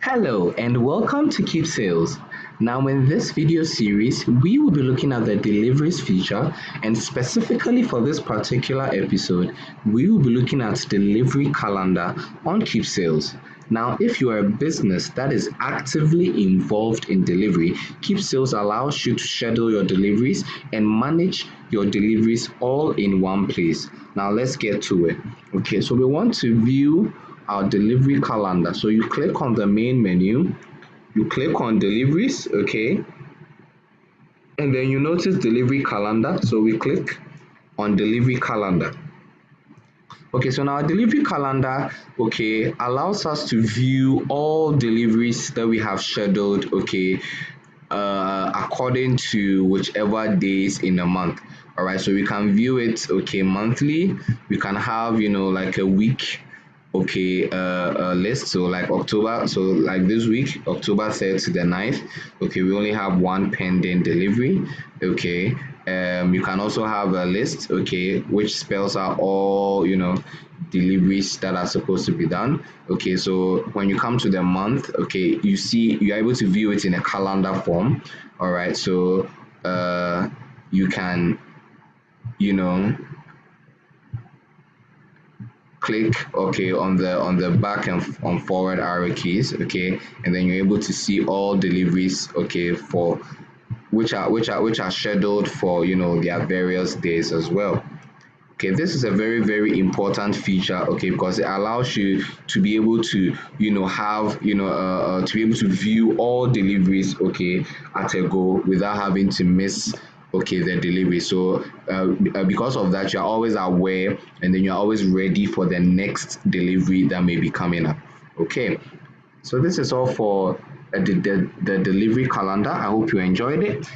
Hello and welcome to Keepsales. Now in this video series, we will be looking at the deliveries feature, and specifically for this particular episode, we will be looking at delivery calendar on Keepsales. Now, if you are a business that is actively involved in delivery, Keepsales allows you to schedule your deliveries and manage your deliveries all in one place. Now let's get to it. Okay, so we want to view our delivery calendar. So you click on the main menu, you click on deliveries, okay, and then you notice delivery calendar. So we click on delivery calendar. Okay, so now our delivery calendar, okay, allows us to view all deliveries that we have scheduled, okay, according to whichever days in a month. All right, so we can view it, okay, monthly. We can have, like a week, okay, list. So like October, so like this week, October 3rd to the 9th, okay, we only have one pending delivery, okay. You can also have a list, okay, which spells out all, deliveries that are supposed to be done. Okay, so when you come to the month, okay, you're able to view it in a calendar form. All right, so you can, you know click, okay, on the back and on forward arrow keys, okay, and then you're able to see all deliveries, okay, for which are scheduled for, their various days as well. Okay, this is a very, very important feature, okay, because it allows you to be able to, have, to be able to view all deliveries, okay, at a go without having to miss, okay, the delivery. So because of that, you're always aware, and then you're always ready for the next delivery that may be coming up. Okay, so this is all for the delivery calendar. I hope you enjoyed it.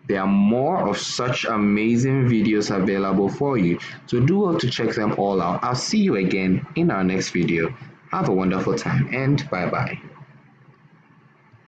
There are more of such amazing videos available for you, so do well to check them all out. I'll see you again in our next video. Have a wonderful time and bye bye.